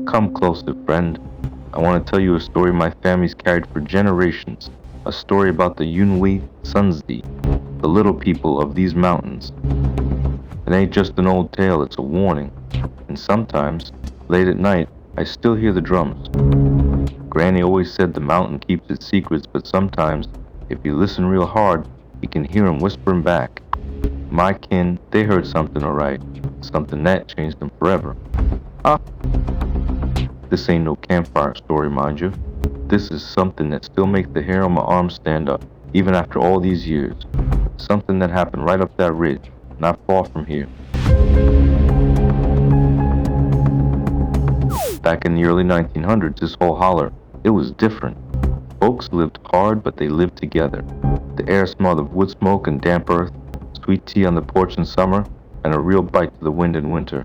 Come closer, friend. I want to tell you a story my family's carried for generations. A story about the Yunwi Tsunsdi, the little people of these mountains. It ain't just an old tale, it's a warning. And sometimes, late at night, I still hear the drums. Granny always said the mountain keeps its secrets, but sometimes, if you listen real hard, you can hear 'em whispering back. My kin, they heard something alright, something that changed them forever. Ah, this ain't no campfire story, mind you. This is something that still makes the hair on my arm stand up, even after all these years. Something that happened right up that ridge, not far from here. Back in the early 1900s, this whole holler, it was different. Folks lived hard, but they lived together. The air smelled of wood smoke and damp earth, sweet tea on the porch in summer, and a real bite to the wind in winter.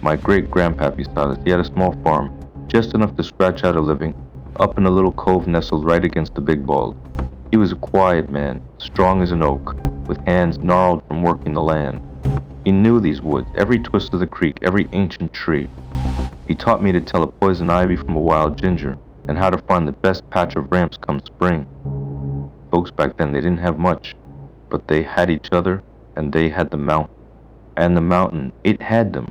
My great-grandpappy taught us he had a small farm, just enough to scratch out a living, up in a little cove nestled right against the big bald. He was a quiet man, strong as an oak, with hands gnarled from working the land. He knew these woods, every twist of the creek, every ancient tree. He taught me to tell a poison ivy from a wild ginger, and how to find the best patch of ramps come spring. Folks back then, they didn't have much, but they had each other, and they had the mountain. And the mountain, it had them.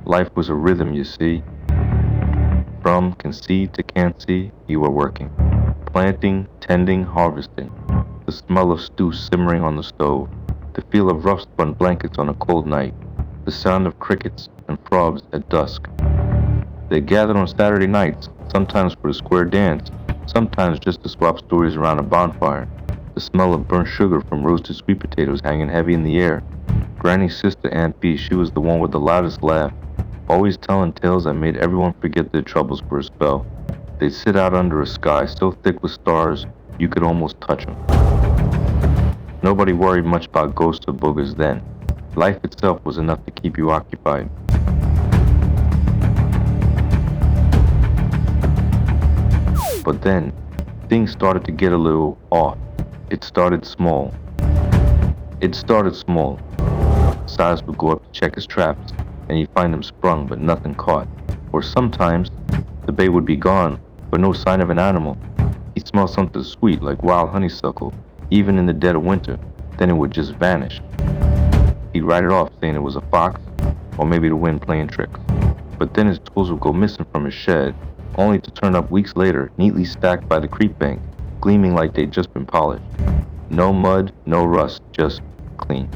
Life was a rhythm, you see. From can see to can't see, you were working. Planting, tending, harvesting. The smell of stew simmering on the stove. The feel of rough spun blankets on a cold night. The sound of crickets and frogs at dusk. They gathered on Saturday nights, sometimes for a square dance, sometimes just to swap stories around a bonfire. The smell of burnt sugar from roasted sweet potatoes hanging heavy in the air. Granny's sister, Aunt Bee, she was the one with the loudest laugh, always telling tales that made everyone forget their troubles for a spell. They'd sit out under a sky so thick with stars you could almost touch them. Nobody worried much about ghosts or boogers then. Life itself was enough to keep you occupied. But then, things started to get a little off. It started small. Size would go up to check his traps, and you'd find them sprung but nothing caught. Or sometimes, the bait would be gone, but no sign of an animal. He'd smell something sweet like wild honeysuckle, even in the dead of winter, then it would just vanish. He'd write it off saying it was a fox, or maybe the wind playing tricks. But then his tools would go missing from his shed, only to turn up weeks later, neatly stacked by the creek bank, gleaming like they'd just been polished. No mud, no rust, just clean.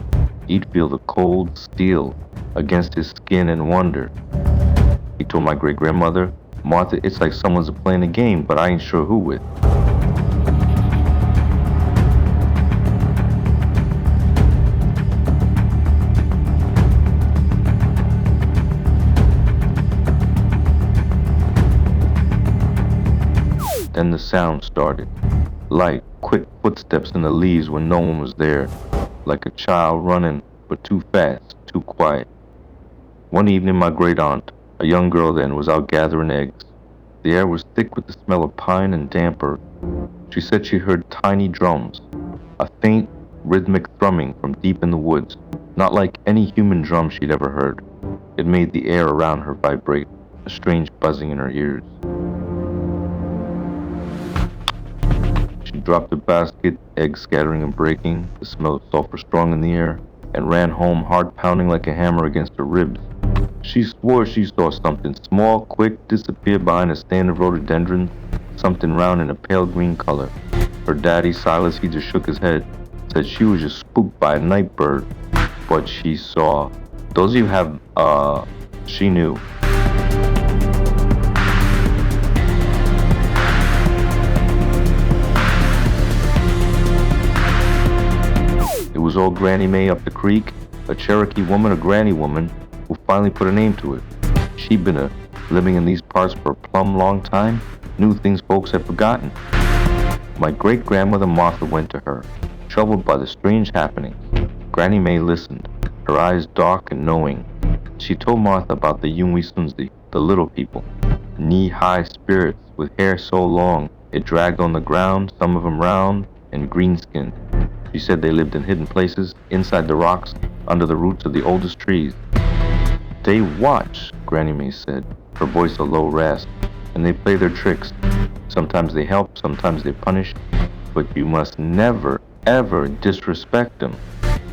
He'd feel the cold steel against his skin and wonder. He told my great-grandmother, "Martha, it's like someone's playing a game, but I ain't sure who with." Then the sound started. Light, quick footsteps in the leaves when no one was there. Like a child running, but too fast, too quiet. One evening my great-aunt, a young girl then, was out gathering eggs. The air was thick with the smell of pine and damp earth. She said she heard tiny drums, a faint, rhythmic thrumming from deep in the woods, not like any human drum she'd ever heard. It made the air around her vibrate, a strange buzzing in her ears. She dropped the basket, eggs scattering and breaking, the smell of sulfur strong in the air, and ran home, heart pounding like a hammer against her ribs. She swore she saw something small, quick, disappear behind a stand of rhododendrons, something round in a pale green color. Her daddy, Silas, he just shook his head, said she was just spooked by a night bird. But she saw. Those of you have, she knew. It was old Granny May up the creek, a Cherokee woman, a granny woman, who finally put a name to it. She'd been living in these parts for a plumb long time, knew things folks had forgotten. My great-grandmother Martha went to her, troubled by the strange happenings. Granny May listened, her eyes dark and knowing. She told Martha about the Yunwi Tsunsdi, the little people, knee-high spirits with hair so long it dragged on the ground, some of them round and green-skinned. She said they lived in hidden places, inside the rocks, under the roots of the oldest trees. They watch, Granny May said, her voice a low rasp, and they play their tricks. Sometimes they help, sometimes they punish, but you must never, ever disrespect them.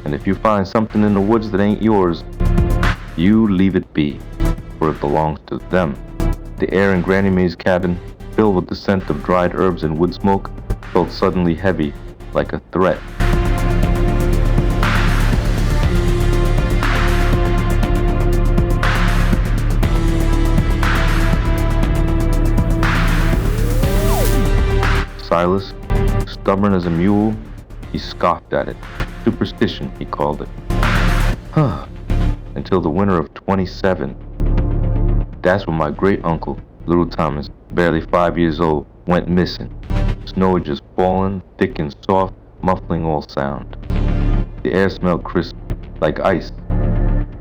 And if you find something in the woods that ain't yours, you leave it be, for it belongs to them. The air in Granny May's cabin, filled with the scent of dried herbs and wood smoke, felt suddenly heavy, like a threat. Silas, stubborn as a mule, he scoffed at it. Superstition, he called it. Until the winter of 27. That's when my great-uncle, little Thomas, barely 5 years old, went missing. Snow had just fallen, thick and soft, muffling all sound. The air smelled crisp, like ice.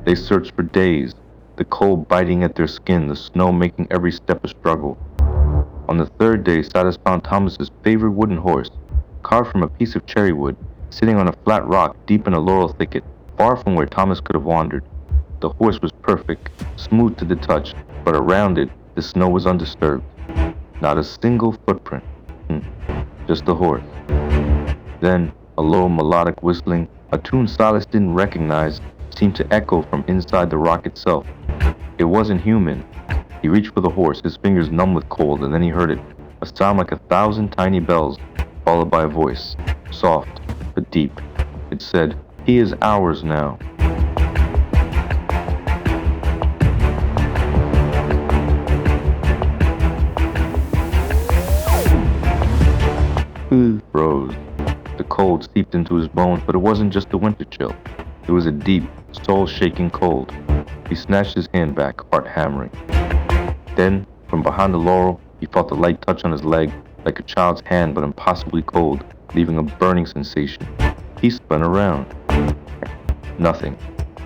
They searched for days, the cold biting at their skin, the snow making every step a struggle. On the third day, Silas found Thomas's favorite wooden horse, carved from a piece of cherry wood, sitting on a flat rock deep in a laurel thicket, far from where Thomas could have wandered. The horse was perfect, smooth to the touch, but around it, the snow was undisturbed. Not a single footprint. Just the horse. Then, a low melodic whistling, a tune Silas didn't recognize, seemed to echo from inside the rock itself. It wasn't human. He reached for the horse, his fingers numb with cold, and then he heard it, a sound like 1,000 tiny bells, followed by a voice, soft but deep. It said, "He is ours now." He froze. The cold seeped into his bones, but it wasn't just a winter chill. It was a deep, soul-shaking cold. He snatched his hand back, heart hammering. Then, from behind the laurel, he felt a light touch on his leg, like a child's hand but impossibly cold, leaving a burning sensation. He spun around. Nothing.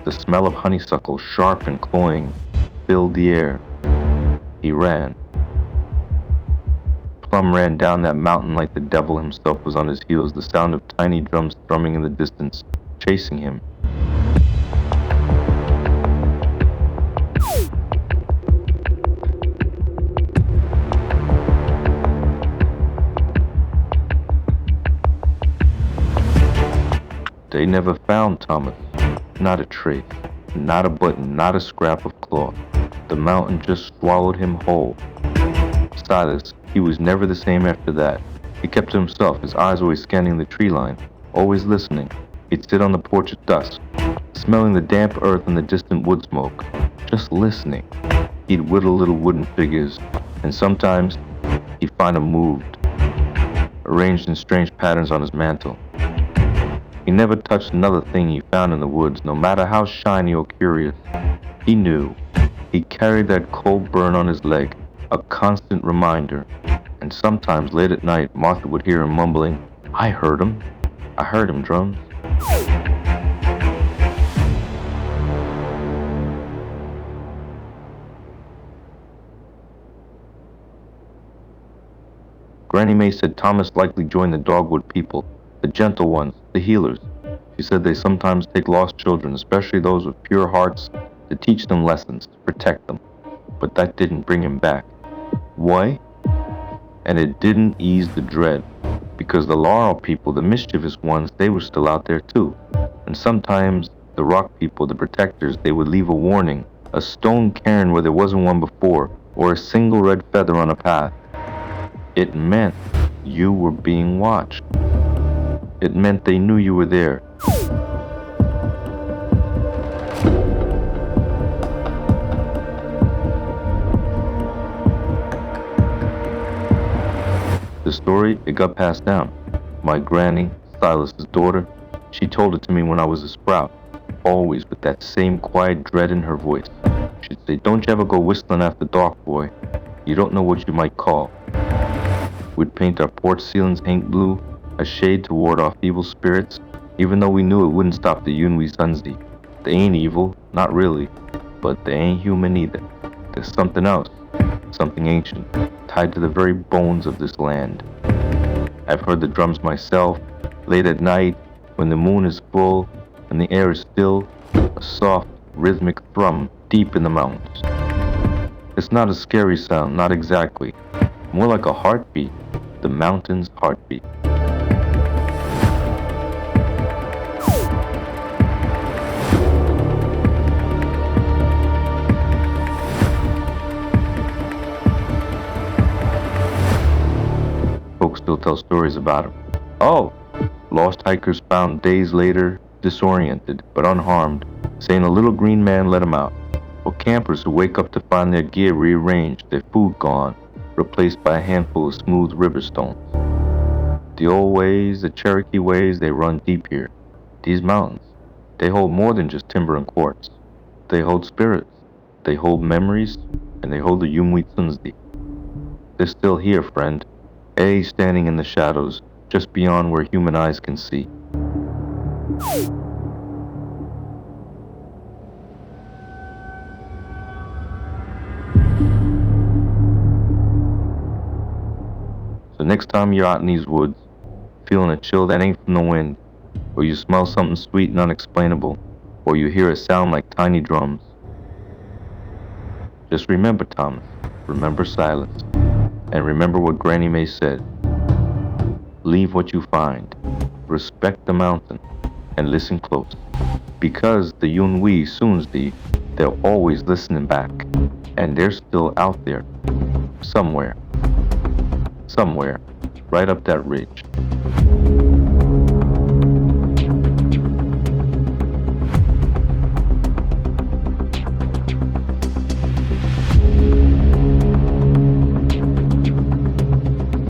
The smell of honeysuckle, sharp and cloying, filled the air. He ran. Plum ran down that mountain like the devil himself was on his heels, the sound of tiny drums thrumming in the distance, chasing him. They never found Thomas. Not a trace, not a button, not a scrap of cloth. The mountain just swallowed him whole. Silas, he was never the same after that. He kept to himself, his eyes always scanning the tree line, always listening. He'd sit on the porch at dusk, smelling the damp earth and the distant wood smoke, just listening. He'd whittle little wooden figures, and sometimes he'd find them moved, arranged in strange patterns on his mantle. He never touched another thing he found in the woods, no matter how shiny or curious. He knew. He carried that cold burn on his leg, a constant reminder. And sometimes late at night, Martha would hear him mumbling, "I heard him. I heard him, drums." Granny May said Thomas likely joined the Dogwood people, the gentle ones, the healers. She said they sometimes take lost children, especially those with pure hearts, to teach them lessons, to protect them. But that didn't bring him back. Why? And it didn't ease the dread, because the Laurel people, the mischievous ones, they were still out there too. And sometimes the Rock people, the protectors, they would leave a warning, a stone cairn where there wasn't one before, or a single red feather on a path. It meant you were being watched. It meant they knew you were there. The story, it got passed down. My granny, Silas's daughter, she told it to me when I was a sprout, always with that same quiet dread in her voice. She'd say, "Don't you ever go whistling after dark, boy. You don't know what you might call." We'd paint our porch ceilings ink blue, a shade to ward off evil spirits, even though we knew it wouldn't stop the Yunwi Tsunsdi. They ain't evil, not really. but they ain't human either. There's something else, something ancient, tied to the very bones of this land. I've heard the drums myself, late at night, when the moon is full and the air is still, a soft, rhythmic thrum deep in the mountains. It's not a scary sound, not exactly. More like a heartbeat, the mountain's heartbeat. Folks still tell stories about him. Oh, lost hikers found days later, disoriented but unharmed, saying a little green man let him out. Or campers who wake up to find their gear rearranged, their food gone, replaced by a handful of smooth river stones. The old ways, the Cherokee ways, they run deep here. These mountains, they hold more than just timber and quartz. They hold spirits, they hold memories, and they hold the Yunwi Tsunsdi. They're still here, friend. A standing in the shadows, just beyond where human eyes can see. So next time you're out in these woods, feeling a chill that ain't from the wind, or you smell something sweet and unexplainable, or you hear a sound like tiny drums, just remember, Thomas, remember silence, and remember what Granny May said. Leave what you find, respect the mountain, and listen close. Because the Yunwi Tsunsdi, they're always listening back, and they're still out there, somewhere, right up that ridge.